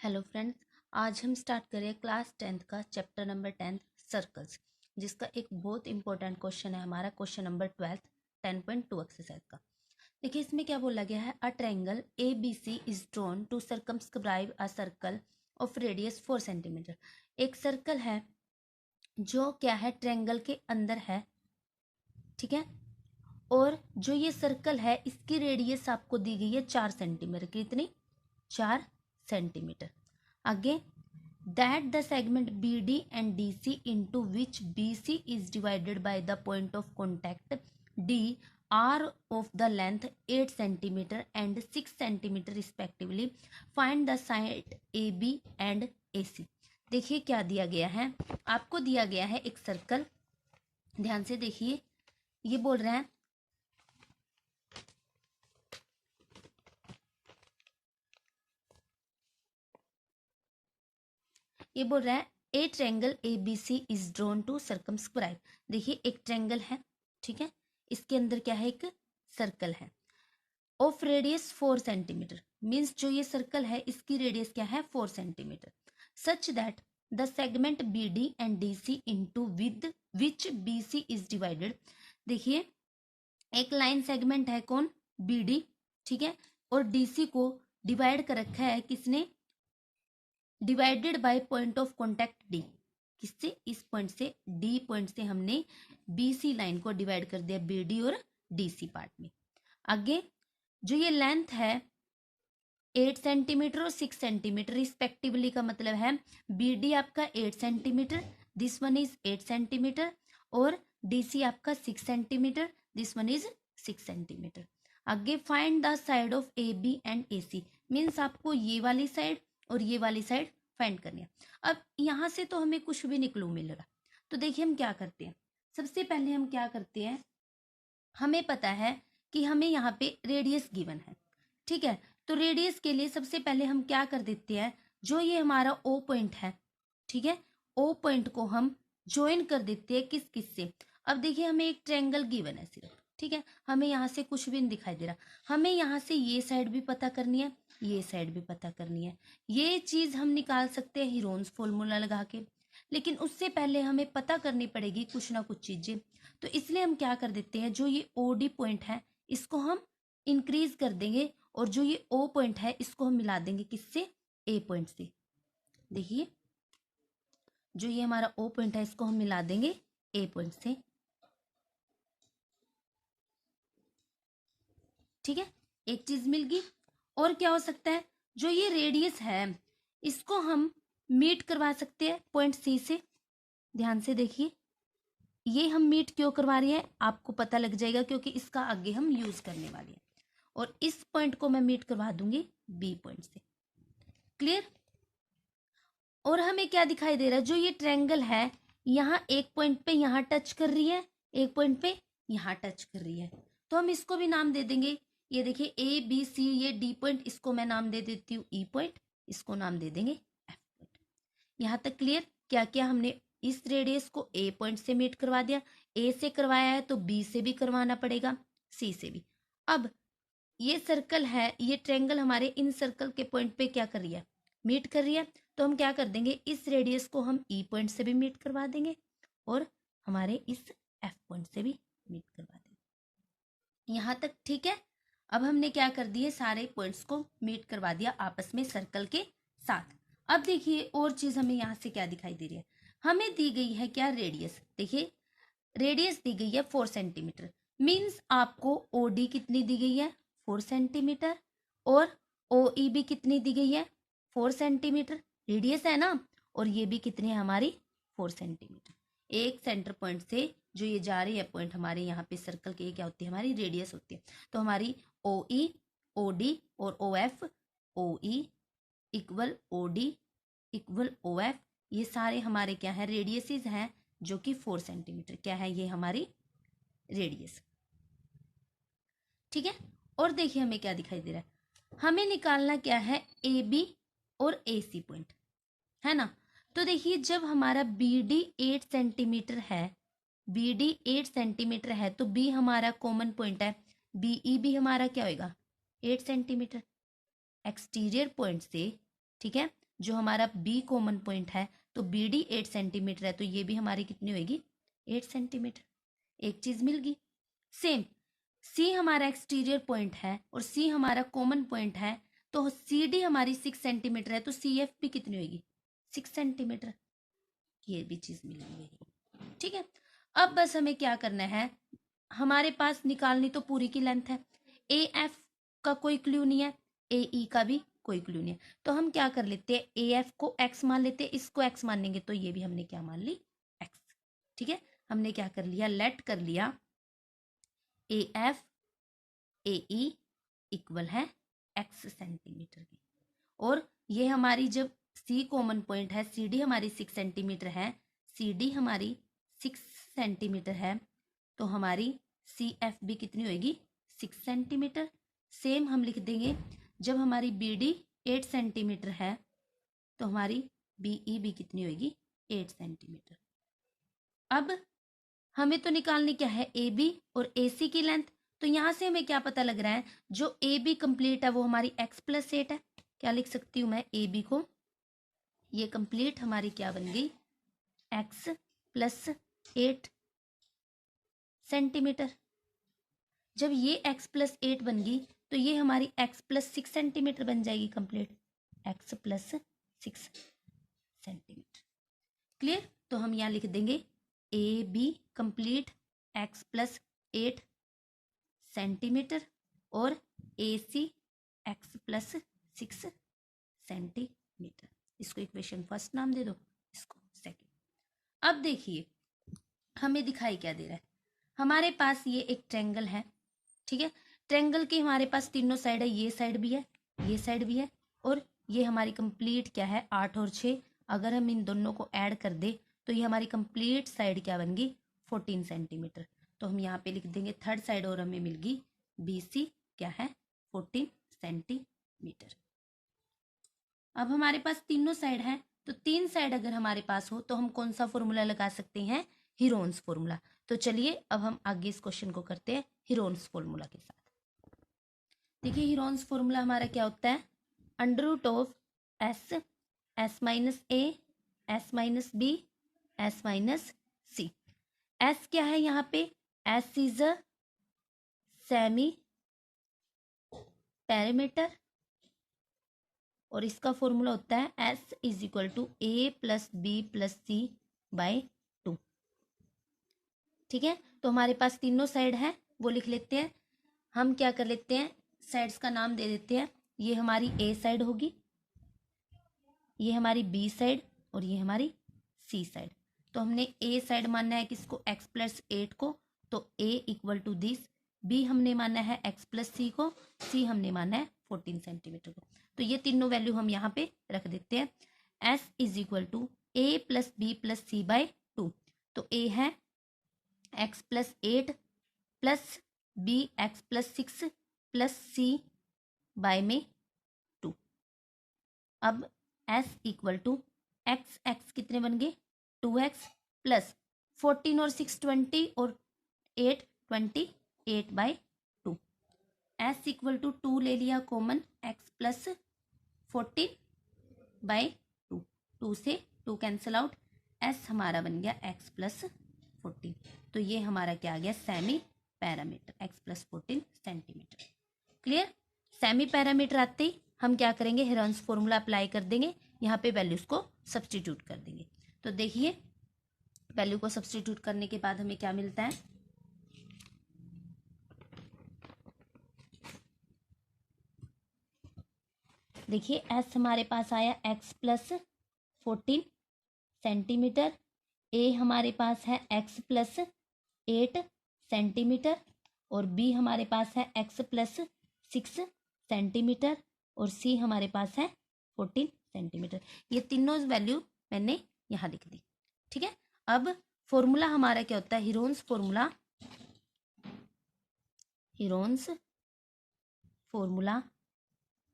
Hello friends, आज हम start करें क्लास 10th का चैप्टर नंबर 10 सर्कल्स, जिसका एक बहुत इंपॉर्टेंट क्वेश्चन है हमारा क्वेश्चन नंबर 12 10.2 एक्सरसाइज का। देखिए इसमें क्या बोला गया है, a triangle A B C is drawn to circumscribe a circle of radius 4 centimetre. एक सर्कल है जो क्या है ट्रायंगल के अंदर है, ठीक है। और जो ये सर्कल है इसकी रेडियस आपको दी गई है 4 सेंटीमीटर। कितनी? 4 सेंटीमीटर। आगे, that the segment BD and DC into which BC is divided by the point of contact D are of the length 8 centimeter and 6 centimeter respectively. Find the side AB and AC. देखिए क्या दिया गया है, आपको दिया गया है एक सर्कल। ध्यान से देखिए, ये बोल रहे हैं a triangle A B C is drawn to circumscribe. देखिए एक ट्रायंगल है, ठीक है, इसके अंदर क्या है, एक सर्कल है ऑफ रेडियस 4 सेंटीमीटर। मीन्स जो ये सर्कल है इसकी रेडियस क्या है, 4 centimetre. Such that the segment B D and D C into with which B C is divided. देखिए एक लाइन सेगमेंट है, कौन? बी डी, ठीक है, और डी सी को डिवाइड कर रखा है किसने? Divided by point of contact D. किससे? इस पॉइंट से, डी पॉइंट से हमने बीसी लाइन को डिवाइड कर दिया बीडी और डीसी पार्ट में। आगे जो ये लेंथ है 8 सेंटीमीटर और 6 सेंटीमीटर रिस्पेक्टिवली, का मतलब है बीडी आपका 8 centimetre, this one is 8 centimetre, और डीसी आपका 6 centimetre, this one is 6 centimetre. आगे find the side of A B and A C. Means आपको ये वाली साइड और ये वाली साइड फाइंड करनी है। अब यहाँ से तो हमें कुछ भी नहीं क्लू मिल रहा, तो देखिए हम क्या करते हैं। सबसे पहले हम क्या करते हैं, हमें पता है कि हमें यहाँ पे रेडियस गिवन है, ठीक है। तो रेडियस के लिए सबसे पहले हम क्या कर देते हैं, जो ये हमारा ओ पॉइंट है, ठीक है, ओ पॉइंट को हम ज्वाइन कर देते हैं किस किस से। अब देखिए हमें एक ट्रायंगल गिवन है सिर्फ, ठीक है, हमें यहाँ से कुछ भी नहीं दिखाई दे रहा। हमें यहाँ से ये साइड भी पता करनी है, ये साइड भी पता करनी है। ये चीज हम निकाल सकते हैं हीरोन्स फॉर्मूला लगा के, लेकिन उससे पहले हमें पता करनी पड़ेगी कुछ ना कुछ चीजें। तो इसलिए हम क्या कर देते हैं, जो ये ओ डी पॉइंट है इसको हम इंक्रीज कर देंगे, और जो ये ओ पॉइंट है इसको हम मिला देंगे किससे? ए पॉइंट से। देखिए जो ये हमारा ओ पॉइंट है इसको हम मिला देंगे ए पॉइंट से, ठीक है, एक चीज मिल गई। और क्या हो सकता है, जो ये रेडियस है इसको हम मीट करवा सकते हैं पॉइंट सी से। ध्यान से देखिए, ये हम मीट क्यों करवा रहे हैं आपको पता लग जाएगा, क्योंकि इसका आगे हम यूज करने वाले हैं। और इस पॉइंट को मैं मीट करवा दूंगी बी पॉइंट से। क्लियर? और हमें क्या दिखाई दे रहा है, जो ये ट्रायंगल है यहाँ एक पॉइंट पे यहाँ टच कर रही है, एक पॉइंट पे यहाँ टच कर रही है, तो हम इसको भी नाम दे देंगे। ये देखिए ए बी सी, ये डी पॉइंट, इसको मैं नाम दे देती हूँ ई पॉइंट, इसको नाम दे देंगे एफ पॉइंट। यहाँ तक क्लियर? क्या क्या हमने इस रेडियस को ए पॉइंट से मीट करवा दिया, ए से करवाया है तो बी से भी करवाना पड़ेगा, सी से भी। अब ये सर्कल है, ये ट्रायंगल हमारे इन सर्कल के पॉइंट पे क्या कर रही है, मीट कर रही है। तो हम क्या कर देंगे, इस रेडियस को हम ई पॉइंट से भी मीट करवा देंगे, और हमारे इस एफ पॉइंट से भी मीट करवा देंगे। यहाँ तक ठीक है? अब हमने क्या कर दिए, सारे पॉइंट्स को मीट करवा दिया आपस में सर्कल के साथ। अब देखिए और चीज हमें यहाँ से क्या दिखाई दे रही है, हमें दी गई है क्या, रेडियस। देखिए रेडियस दी गई है 4 सेंटीमीटर। मीन्स आपको ओ डी कितनी दी गई है, 4 सेंटीमीटर, और ओ ई भी कितनी दी गई है, 4 सेंटीमीटर। रेडियस है ना, और ये भी कितनी है हमारी, 4 सेंटीमीटर। एक सेंटर पॉइंट से जो ये जा रही है पॉइंट हमारे यहाँ पे सर्कल के, क्या होती है, हमारी रेडियस होती है। तो हमारी ओ ई, ओ डी और O F, O E equal O D equal O F, ये सारे हमारे क्या है, रेडियसेस हैं, जो कि 4 सेंटीमीटर। क्या है ये हमारी रेडियस, ठीक है। और देखिए हमें क्या दिखाई दे रहा है, हमें निकालना क्या है, ए बी और ए सी पॉइंट, है ना। तो देखिए जब हमारा बी डी 8 सेंटीमीटर है, बी डी 8 सेंटीमीटर है, तो बी हमारा कॉमन पॉइंट है, बी ई भी हमारा क्या होगा, 8 सेंटीमीटर। एक्सटीरियर पॉइंट से, ठीक है, जो हमारा बी कॉमन पॉइंट है, तो बी डी 8 सेंटीमीटर है, तो ये भी हमारी कितनी होगी 8 सेंटीमीटर। एक चीज मिल गई। सेम सी हमारा एक्सटीरियर पॉइंट है और सी हमारा कॉमन पॉइंट है, तो सी डी हमारी 6 सेंटीमीटर है, तो सी एफ भी कितनी होगी 6 सेंटीमीटर। ये भी चीज मिल गई। ठीक है, अब बस हमें क्या करना है, हमारे पास निकालनी तो पूरी की लेंथ है, ए एफ का कोई क्लू नहीं है, ए ई का भी कोई क्लू नहीं है, तो हम क्या कर लेते हैं, ए एफ को एक्स मान लेते हैं, इसको एक्स मानेंगे तो ये भी हमने क्या मान ली एक्स। ठीक है, हमने क्या कर लिया, लेट कर लिया A F A E equal है एक्स सेंटीमीटर की, और ये हमारी जब सी कॉमन पॉइंट है, सी डी हमारी 6 सेंटीमीटर है, सी डी हमारी 6 सेंटीमीटर है, तो हमारी सी एफ भी कितनी होगी 6 सेंटीमीटर। सेम हम लिख देंगे, जब हमारी बी डी 8 सेंटीमीटर है, तो हमारी बी ई भी कितनी होगी 8 सेंटीमीटर। अब हमें तो निकालनी क्या है, ए बी और ए सी की लेंथ, तो यहां से हमें क्या पता लग रहा है, जो ए बी कंप्लीट है वो हमारी एक्स प्लस 8 है। क्या लिख सकती हूँ मैं ए बी को, ये कंप्लीट हमारी क्या बन गई एक्स प्लस 8 सेंटीमीटर। जब ये एक्स प्लस 8 बन गई, तो ये हमारी एक्स प्लस 6 सेंटीमीटर बन जाएगी complete, x plus 6 centimetre. Clear, तो हम यहाँ लिख देंगे A B complete x plus 8 centimetre और A C x plus 6 centimetre. इसको इक्वेशन फर्स्ट नाम दे दो, इसको सेकंड। अब देखिए हमें दिखाई क्या दे रहा है, हमारे पास ये एक ट्रायंगल है। ठीक है, ट्रायंगल के हमारे पास तीनों साइड है, ये साइड भी है, ये साइड भी है, और ये हमारी कंप्लीट क्या है 8 और 6। अगर हम इन दोनों को ऐड कर दे तो ये हमारी कंप्लीट साइड क्या बन गई 14 सेंटीमीटर। तो हम यहाँ पे लिख देंगे थर्ड साइड, और हमें मिल गई बी सी क्या है 14 सेंटीमीटर। अब हमारे पास तीनों साइड है, तो 3 साइड अगर हमारे पास हो तो हम कौन सा फॉर्मूला लगा सकते हैं, हीरोन्स फॉर्मूला। तो चलिए अब हम आगे इस क्वेश्चन को करते हैं हीरोन्स फॉर्मूला के साथ। देखिए हीरोन्स फॉर्मूला हमारा क्या होता है, under root of s, s minus A, S minus B, S minus c. S क्या है यहाँ पे, s is a semi parameter, और इसका फॉर्मूला होता है s is equal to A plus B plus C by 2। ठीक है, तो हमारे पास तीनों साइड है, वो लिख लेते हैं। हम क्या कर लेते हैं, साइड्स का नाम दे देते हैं। ये हमारी ए साइड होगी, ये हमारी बी साइड, और ये हमारी सी साइड। तो हमने ए साइड मानना है किसको, एक्स प्लस 8 को, तो ए इक्वल टू दिस। बी हमने माना है एक्स प्लस सी को, सी हमने माना है 14 सेंटीमीटर को। तो ये तीनों वैल्यू हम यहाँ पे रख देते हैं। S is equal to A plus B plus C by 2। तो ए है x plus 8 plus B x plus 6 plus C by में 2। अब S equal to x, x कितने बन गए 2x प्लस 14 और 6 20 और 8 28 बाय 2। एस इक्वल टू 2 ले लिया कॉमन, x प्लस 14 बाय 2, 2 से 2 कैंसिल आउट, s हमारा बन गया x प्लस 14। तो ये हमारा क्या आ गया semi parameter, x plus 14 centimetre. Clear, semi parameter आते ही हम क्या करेंगे, हेरोन्स फॉर्मूला अप्लाई कर देंगे, यहाँ पे वैल्यूज को सब्सटीट्यूट कर देंगे। तो देखिए वैल्यू को सब्सटीट्यूट करने के बाद हमें क्या मिलता है, देखिए एस हमारे पास आया एक्स प्लस 14 सेंटीमीटर, ए हमारे पास है एक्स प्लस 8 सेंटीमीटर, और बी हमारे पास है एक्स प्लस 6 सेंटीमीटर, और सी हमारे पास है 14 सेंटीमीटर। ये तीनों वैल्यू मैंने यहाँ लिख दी। ठीक है, अब फॉर्मूला हमारा क्या होता है, हीरोन्स फॉर्मूला, हीरोन्स फॉर्मूला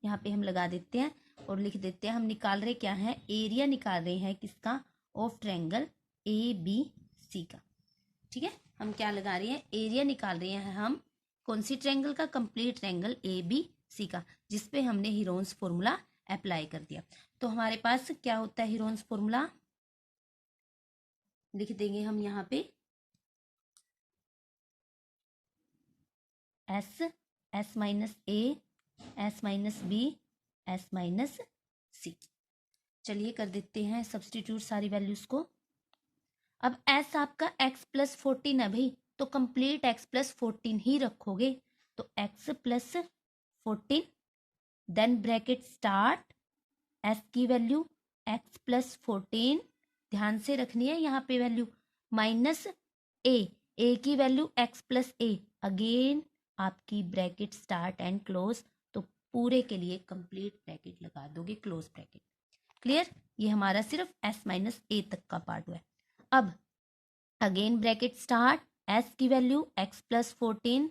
यहाँ पे हम लगा देते हैं और लिख देते हैं, हम निकाल रहे क्या है, एरिया निकाल रहे हैं किसका, of triangle A B C का। ठीक है, हम क्या लगा रहे हैं, एरिया निकाल रहे हैं हम कौन सी ट्रायंगल का, complete triangle A B C का, जिसपे हमने हीरोन्स फॉर्मूला अप्लाई कर दिया। तो हमारे पास क्या होता है हीरोन्स फॉर्मूला, लिख देंगे हम यहाँ पे एस माइनस ए, S minus B, S minus C. चलिए कर देते हैं सब्स्टिट्यूट सारी वैल्यूज को। अब एस आपका x प्लस 14 है भाई, तो कंप्लीट x प्लस 14 ही रखोगे। तो x plus 14, then bracket start, s की वैल्यू x प्लस 14, ध्यान से रखनी है यहाँ पे वैल्यू, माइनस a की value x plus a, again आपकी ब्रैकेट स्टार्ट एंड क्लोज। तो पूरे के लिए कंप्लीट ब्रैकेट लगा दोगे, क्लोज ब्रैकेट। क्लियर, ये हमारा सिर्फ s माइनस ए तक का पार्ट हुआ है। अब अगेन ब्रैकेट स्टार्ट, s की value x plus 14,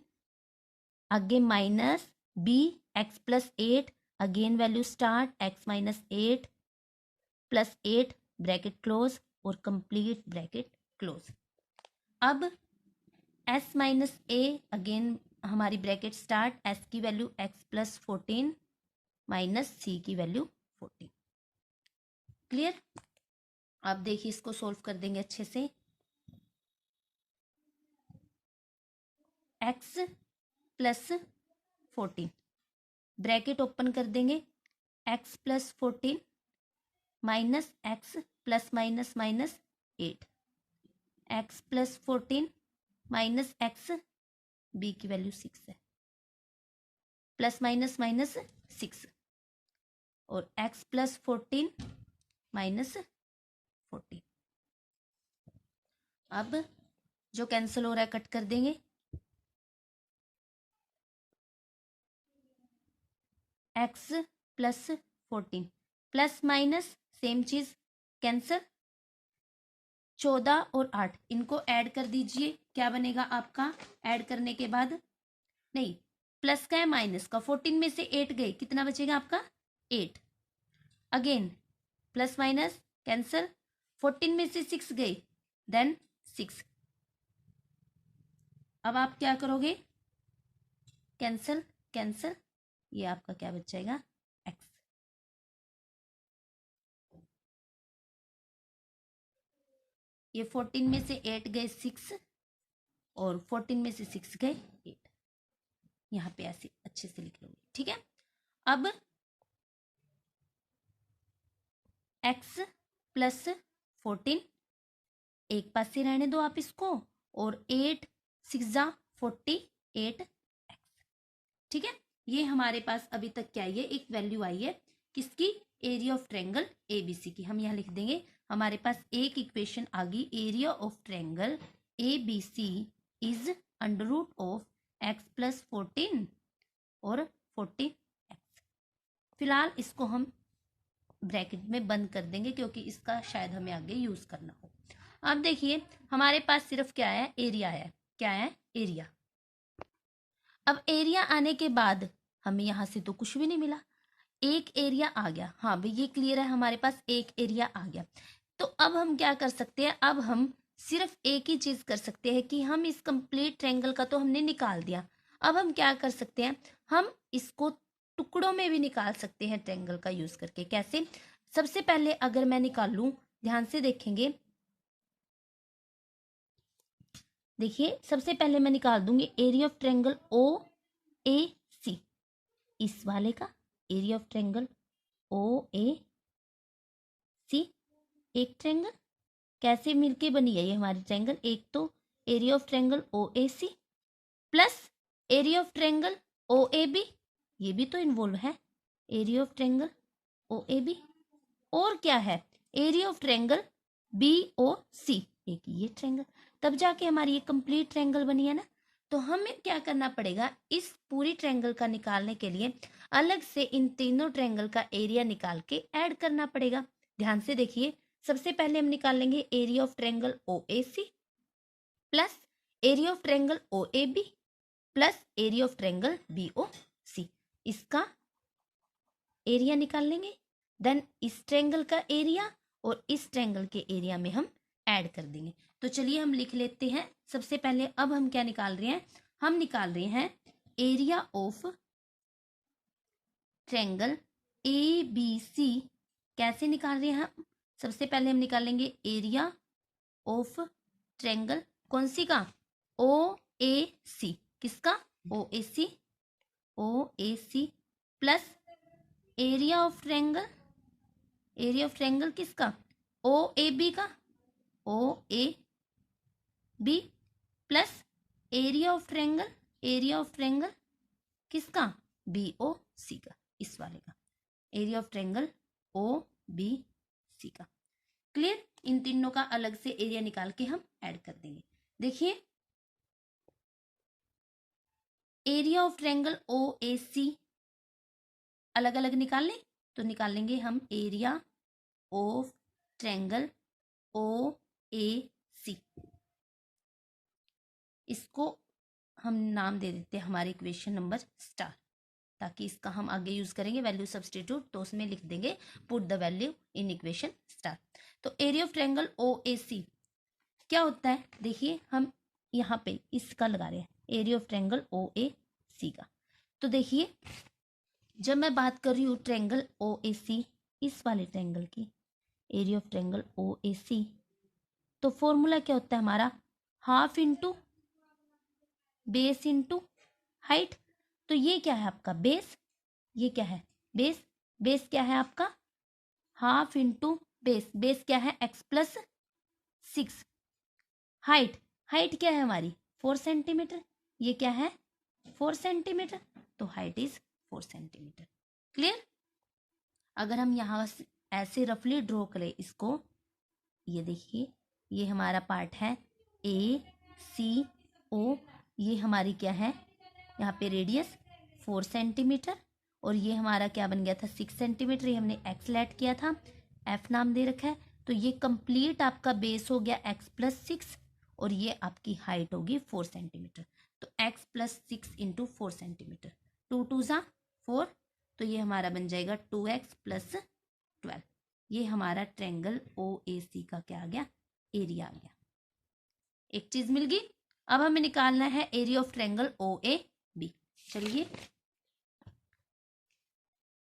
again minus b x plus 8, again value start x minus 8 plus 8 bracket close और कंप्लीट ब्रैकेट क्लोज। अब s माइनस ए, अगेन हमारी ब्रैकेट स्टार्ट, s की value x plus 14 minus c की value 14। Clear, आप देखिए इसको solve कर देंगे अच्छे से। x प्लस 14 ब्रैकेट ओपन कर देंगे, x plus 14 minus x plus minus minus 8, x plus 14 minus x, b की वैल्यू 6 है, प्लस माइनस माइनस 6, और x प्लस 14 माइनस 14। अब जो कैंसिल हो रहा है कट कर देंगे, x plus 14 plus minus same चीज कैंसिल, 14 और 8 इनको ऐड कर दीजिए, क्या बनेगा आपका, ऐड करने के बाद, नहीं प्लस का है माइनस का, 14 में से 8 गए, कितना बचेगा आपका 8, अगेन प्लस माइनस कैंसिल, 14 में से 6 गए, देन 6। अब आप क्या करोगे, कैंसिल कैंसिल, ये आपका क्या बच जाएगा x। ये 14 में से 8 गए 6 और 14 में से 6 गए 8, यहाँ पे ऐसे अच्छे से लिख लोगे, ठीक है। अब x प्लस 14 एक पास से रहने दो आप इसको, और 8 6 48 x, ठीक है। ये हमारे पास अभी तक क्या है, एक वैल्यू आई है किसकी, एरिया ऑफ ट्रायंगल एबीसी की। हम यहाँ लिख देंगे, हमारे पास एक इक्वेशन आ गई, area of triangle ABC is under root of x plus 14 और 14x। फिलहाल इसको हम ब्रैकेट में बंद कर देंगे क्योंकि इसका शायद हमें आगे यूज करना हो। अब देखिए हमारे पास सिर्फ क्या है, एरिया है, क्या है एरिया। अब एरिया आने के बाद हमें यहाँ से तो कुछ भी नहीं मिला, एक एरिया आ गया, हाँ भाई ये क्लियर है, हमारे पास एक एरिया आ गया। तो अब हम क्या कर सकते हैं, अब हम सिर्फ एक ही चीज कर सकते हैं कि हम इस कंप्लीट ट्रायंगल का तो हमने निकाल दिया, अब हम क्या कर सकते हैं, हम इसको टुकड़ों में भी निकाल सकते हैं ट्रायंगल का यूज करके। कैसे, सबसे पहले अगर मैं निकालूं, ध्यान से देखेंगे, देखिए सबसे पहले मैं निकाल दूंगी area of triangle O A सी, इस वाले का area of triangle O A सी, एक ट्रायंगल कैसे मिलके बनी है ये हमारी ट्रायंगल, एक तो area of triangle O A C plus area of triangle O A B, ये भी तो इन्वॉल्व है, area of triangle O A B, और क्या है area of triangle B O C, एक ये ट्रायंगल, तब जाके हमारी ये कंप्लीट ट्रायंगल बनी है ना। तो हमें क्या करना पड़ेगा, इस पूरी ट्रायंगल का निकालने के लिए अलग से इन तीनों ट्रायंगल का एरिया निकाल के ऐड करना पड़ेगा। ध्यान से देखिए, सबसे पहले हम निकाल लेंगे area of triangle O A C plus area of triangle O A B plus area of triangle B O C, इसका एरिया निकाल लेंगे, देन इस ट्रायंगल का एरिया और इस ट्रायंगल के एरिया में हम ऐड कर देंगे। तो चलिए हम लिख लेते हैं, सबसे पहले अब हम क्या निकाल रहे हैं, हम निकाल रहे हैं एरिया ऑफ ट्रायंगल ABC कैसे निकाल रहे हैं हम? सबसे पहले हम निकालेंगे एरिया ऑफ ट्रायंगल, कौन सी का? OAC, किसका? OAC, OAC plus area of triangle, area of triangle किसका? OAB का, OAB plus area of triangle, area of triangle किसका? BOC का, इस वाले का, एरिया ऑफ ट्रायंगल OBC का। क्लियर? इन तीनों का अलग से एरिया निकाल के हम ऐड कर देंगे। देखिए एरिया ऑफ ट्रायंगल OAC अलग अलग निकाल लें, तो निकालेंगे हम एरिया ऑफ ट्रायंगल OAC। इसको हम नाम दे देते हैं हमारे इक्वेशन नंबर स्टार, ताकि इसका हम आगे यूज करेंगे वैल्यू सब्स्टिट्यूट, तो उसमें लिख देंगे put the value in equation star. तो एरिया ऑफ ट्रायंगल OAC क्या होता है? देखिए हम यहाँ पे इसका लगा रहे हैं एरिया ऑफ ट्रायंगल OAC का। तो देखिए जब मैं बात कर रही हूँ ट्रायंगल OAC, इस वाले ट्रायंगल की एरिया ऑफ ट्रायंगल OAC, तो फॉर्मूला क्या होता है हमारा? Half into base into height. तो ये क्या है आपका? बेस। ये क्या है? बेस। बेस क्या है आपका? हाफ इंटू बेस, बेस क्या है? x+6। हाइट, हाइट क्या है हमारी? 4 सेंटीमीटर। ये क्या है? 4 सेंटीमीटर। तो हाइट इज 4 सेंटीमीटर। क्लियर? अगर हम यहाँ ऐसे रफली ड्रॉ करें इसको, ये देखिए ये हमारा पार्ट है ACO, ये हमारी क्या है? यहाँ पे रेडियस 4 सेंटीमीटर, और ये हमारा क्या बन गया था? 6 सेंटीमीटर। ये हमने x लेट किया था, F नाम दे रखा है। तो ये कंप्लीट आपका बेस हो गया x+6, और ये आपकी हाइट होगी 4 सेंटीमीटर। तो x+6 इंटू 4 सेंटीमीटर, 2 2 ज़ा 4, तो ये हमारा बन जाएगा 2x + 12। ये हमारा ट्रायंगल OAC का क्या आ गया? एरिया आ गया। एक चीज मिल गई। अब हमें निकालना है एरिया ऑफ ट्रायंगल OAB। चलिए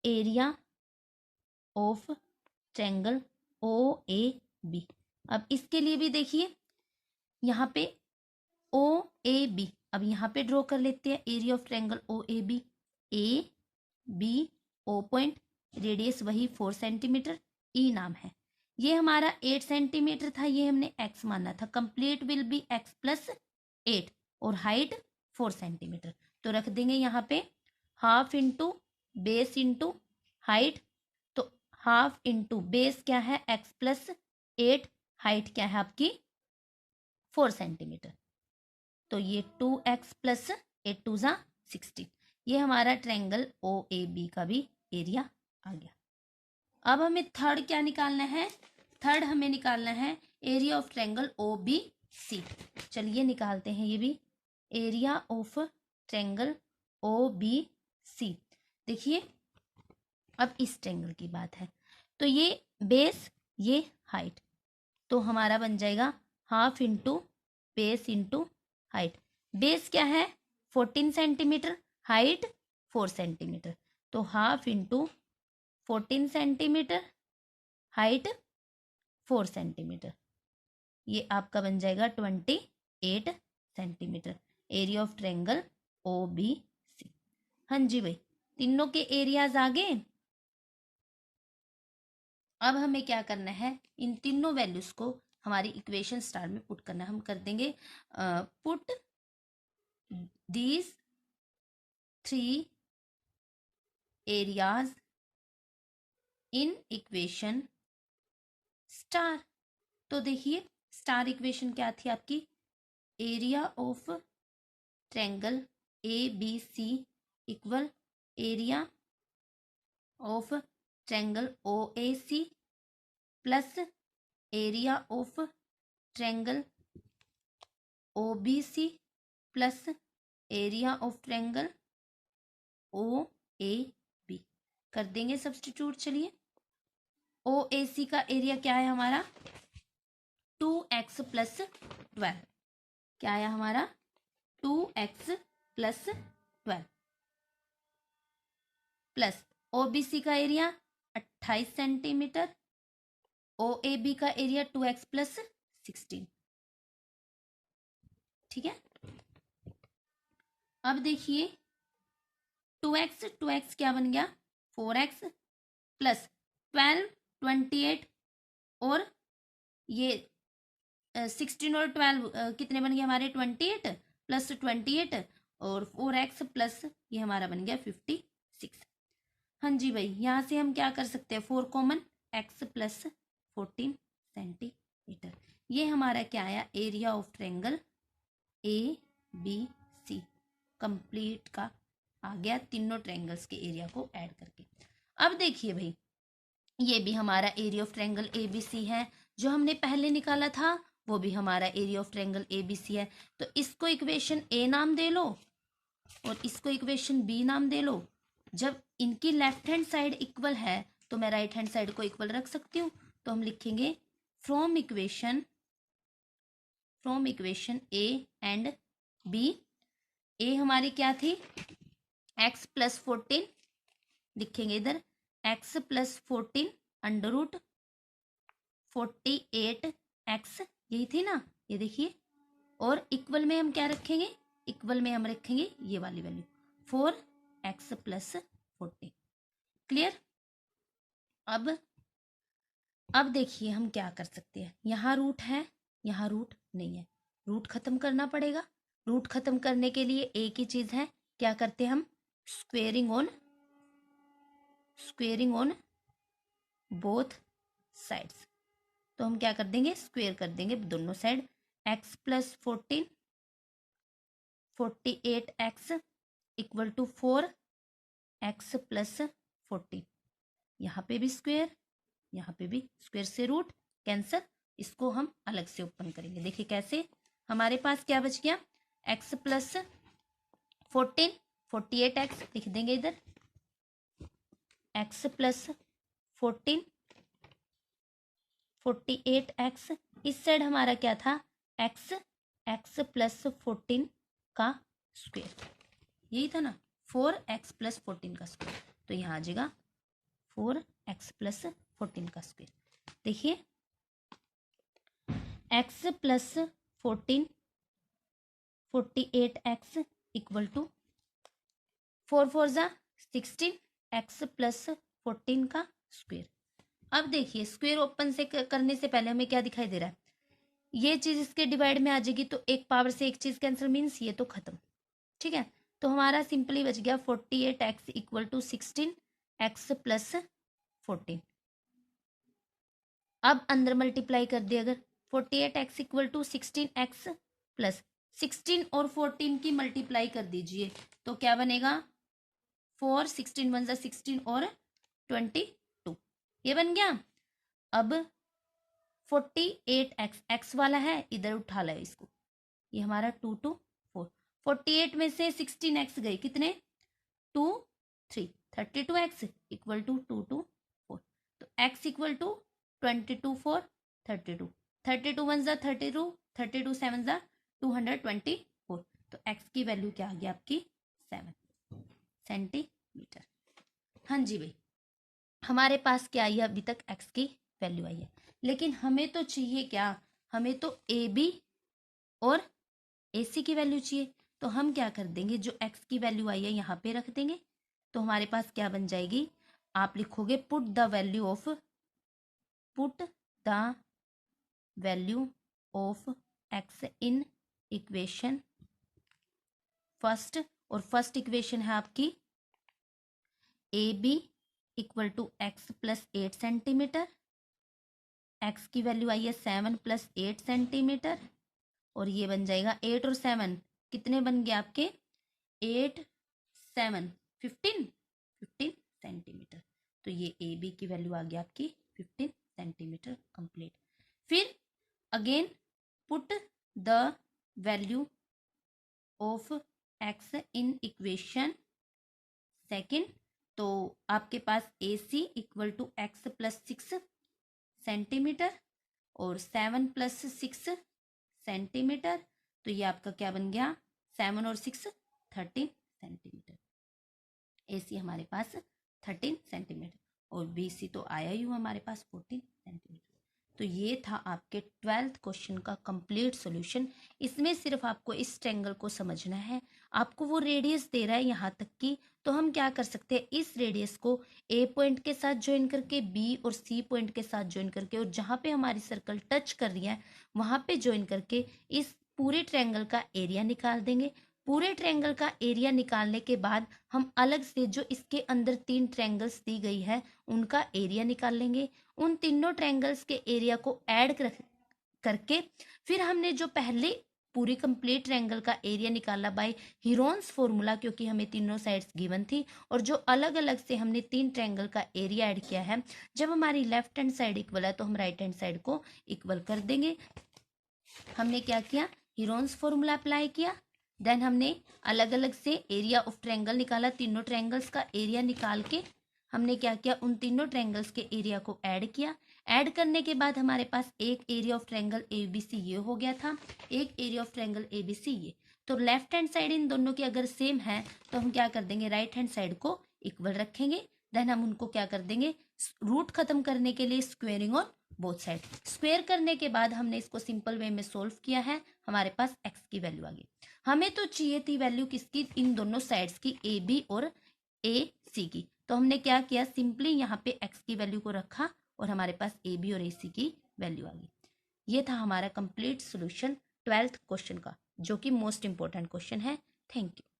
एरिया ऑफ ट्रायंगल OAB, अब इसके लिए भी देखिए यहाँ पे OAB, अब यहाँ पे ड्रॉ कर लेते हैं area of triangle OAB। ABO point, radius वही 4 सेंटीमीटर, E नाम है। ये हमारा 8 सेंटीमीटर था, ये हमने x माना था। कंप्लीट विल बी x+8, और हाइट 4 सेंटीमीटर। तो रख देंगे यहाँ पे half into base into height. तो हाफ इंटू बेस क्या है? x+8, हाइट क्या है आपकी? 4 सेंटीमीटर। तो ये 2x + 8 2 ज़ा 16। ये हमारा ट्रायंगल OAB का भी एरिया आ गया। अब हमें थर्ड क्या निकालना है? थर्ड हमें निकालना है एरिया ऑफ ट्रायंगल OBC। चलिए निकालते हैं ये भी, एरिया ऑफ ट्रायंगल OBC। देखिए अब इस ट्रायंगल की बात है, तो ये बेस, ये हाइट, तो हमारा बन जाएगा half into base into height. Base क्या है? 14 सेंटीमीटर, हाइट 4 सेंटीमीटर। तो half into 14 centimetre, height 4 centimetre, ये आपका बन जाएगा 28 centimetre. Area of triangle OBC। हाँ जी भाई, तीनों के एरियाज आ गए। अब हमें क्या करना है? इन तीनों वैल्यूज को हमारी इक्वेशन स्टार में पुट करना है। हम कर देंगे put these 3 areas in equation star. तो देखिए स्टार इक्वेशन क्या थी आपकी? Area of triangle ABC equal area of triangle OAC plus area of triangle OBC plus area of triangle OAB। कर देंगे सब्स्टिट्यूट। चलिए OAC का एरिया क्या है हमारा? 2x + 12। क्या आया हमारा? 2x + 12 प्लस OBC का एरिया 28 सेंटीमीटर, OAB का एरिया 2x प्लस 16। ठीक है, अब देखिए 2x क्या बन गया 4x प्लस 12 28 और ये 16 और 12 कितने बन गए हमारे 28 प्लस 28 और 4x प्लस ये हमारा बन गया 56। हाँ जी भाई, यहाँ से हम क्या कर सकते हैं 4 कॉमन, x प्लस 14 सेंटीमीटर। ये हमारा क्या आया area of triangle ABC complete का आ गया, तीनों ट्रायंगल्स के एरिया को ऐड करके। अब देखिए भाई, ये भी हमारा एरिया ऑफ ट्रायंगल ABC है, जो हमने पहले निकाला था वो भी हमारा एरिया ऑफ ट्रायंगल ABC है। तो इसको इक्वेशन A नाम दे लो और इसको इक्वेशन B नाम दे लो। जब इनकी लेफ्ट हैंड साइड इक्वल है तो मैं राइट हैंड साइड को इक्वल रख सकती हूँ। तो हम लिखेंगे from equation A and B। A हमारी क्या थी x प्लस 14, लिखेंगे इधर x plus 14 under root 48x, यही थी ना, ये देखिए। और इक्वल में हम क्या रखेंगे, इक्वल में हम रखेंगे ये वाली वैल्यू 4x प्लस 14। क्लियर। अब देखिए हम क्या कर सकते हैं, यहाँ रूट है यहाँ रूट नहीं है, रूट खत्म करना पड़ेगा। रूट खत्म करने के लिए एक ही चीज है, क्या करते हैं हम स्क्वेयरिंग ऑन बोथ साइड्स। तो हम क्या कर देंगे स्क्वेयर कर देंगे दोनों side, x plus 14 48x equal to 4x plus 14। यहाँ पे भी स्क्वेयर, यहाँ पे भी स्क्वेयर से रूट कैंसर, इसको हम अलग से ओपन करेंगे। देखिए कैसे, हमारे पास क्या बच गया x प्लस 14 48x लिख देंगे इधर, x प्लस 14 48x, इस साइड हमारा क्या था x प्लस 14 का स्क्वेयर, यही था ना 4x प्लस 14 का स्क्वेयर। तो यहाँ आ जाएगा 4x प्लस 14 का स्क्वेयर। देखिए x plus 14 48x equal to 4 4 जा 16 x प्लस 14 का स्क्वेयर। अब देखिए स्क्वेयर ओपन से करने से पहले हमें क्या दिखाई दे रहा है, ये चीज इसके डिवाइड में आ जाएगी तो एक पावर से एक चीज कैंसिल, मीन्स ये तो खत्म। ठीक है, तो हमारा सिंपली बच गया 48x equal to 16x plus 14। अब अंदर मल्टीप्लाई कर दिया, अगर 48x equal to 16x plus 16 और 14 की मल्टीप्लाई कर दीजिए तो क्या बनेगा 4 16 1 जा 16 और 22, ये बन गया। अब 48x x वाला है इधर उठा लो इसको, ये हमारा 2 2 4, 48 में से 16x गए कितने 2 3 32x इक्वल टू 2 2 4। तो x इक्वल टू 22 4 32 32 1 जा 32 32 7 जा 224। तो x की वैल्यू क्या आ गई आपकी 7 सेंटीमीटर। हाँ जी भाई, हमारे पास क्या आई है अभी तक x की वैल्यू आई है, लेकिन हमें तो चाहिए क्या, हमें तो AB और AC की वैल्यू चाहिए। तो हम क्या कर देंगे, जो x की वैल्यू आई है यहाँ पे रख देंगे। तो हमारे पास क्या बन जाएगी, आप लिखोगे put the value of x in equation first, और फर्स्ट इक्वेशन है आपकी AB equal to x plus 8 centimetre, x की वैल्यू आई है 7 प्लस 8 सेंटीमीटर, और ये बन जाएगा 8 और 7 कितने बन गए आपके 8 7 15 सेंटीमीटर। तो ये AB की वैल्यू आ गई आपकी 15 सेंटीमीटर कंप्लीट। फिर again put the value of x in equation second, तो आपके पास AC equal to x plus 6 centimetre और 7 प्लस 6 सेंटीमीटर, तो ये आपका क्या बन गया 7 और 6 13 सेंटीमीटर। AC हमारे पास 13 सेंटीमीटर, और BC तो आया ही हुआ हमारे पास 14 सेंटीमीटर। तो ये था आपके 12th क्वेश्चन का कंप्लीट सॉल्यूशन। इसमें सिर्फ आपको इस ट्रायंगल को समझना है, आपको वो रेडियस दे रहा है यहाँ तक की, तो हम क्या कर सकते हैं, इस रेडियस को A पॉइंट के साथ ज्वाइन करके, B और C पॉइंट के साथ ज्वाइन करके, और जहाँ पे हमारी सर्कल टच कर रही है वहाँ पे ज्वाइन करके इस पूरे ट्रायंगल का एरिया निकाल देंगे। पूरे ट्रायंगल का एरिया निकालने के बाद हम अलग से जो इसके अंदर 3 ट्रायंगल्स दी गई है उनका एरिया निकाल लेंगे। उन तीनों ट्रायंगल्स के एरिया को ऐड करके फिर हमने जो पहले पूरी कंप्लीट ट्रायंगल का एरिया निकाला बाय हीरोन्स फॉर्मूला, क्योंकि हमें तीनों साइड्स गिवन थी, और जो अलग अलग से हमने 3 ट्रायंगल का एरिया ऐड किया है, जब हमारी लेफ्ट हैंड साइड इक्वल है तो हम राइट हैंड साइड को इक्वल कर देंगे। हमने क्या किया, हीरोन्स फॉर्मूला अप्लाई किया, देन हमने अलग अलग से एरिया ऑफ ट्रायंगल निकाला, तीनों ट्रायंगल्स का एरिया निकाल के हमने क्या किया, उन तीनों ट्रायंगल्स के एरिया को ऐड किया। ऐड करने के बाद हमारे पास एक एरिया ऑफ ट्रायंगल ABC ये हो गया था, एक एरिया ऑफ ट्रायंगल ABC ये। तो लेफ्ट हैंड साइड इन दोनों की अगर सेम है तो हम क्या कर देंगे, राइट हैंड साइड को इक्वल रखेंगे। देन हम उनको क्या कर देंगे, रूट खत्म करने के लिए squaring on both side. Square करने के बाद हमने इसको सिंपल वे में सोल्व किया है, हमारे पास x की वैल्यू आ गई। हमें तो चाहिए थी वैल्यू किसकी, इन दोनों साइड्स की, AB और AC की। तो हमने क्या किया, सिंपली यहाँ पे x की वैल्यू को रखा और हमारे पास AB और AC की वैल्यू आ गई। ये था हमारा कंप्लीट सोल्यूशन 12th क्वेश्चन का, जो कि मोस्ट इंपॉर्टेंट क्वेश्चन है। Thank you.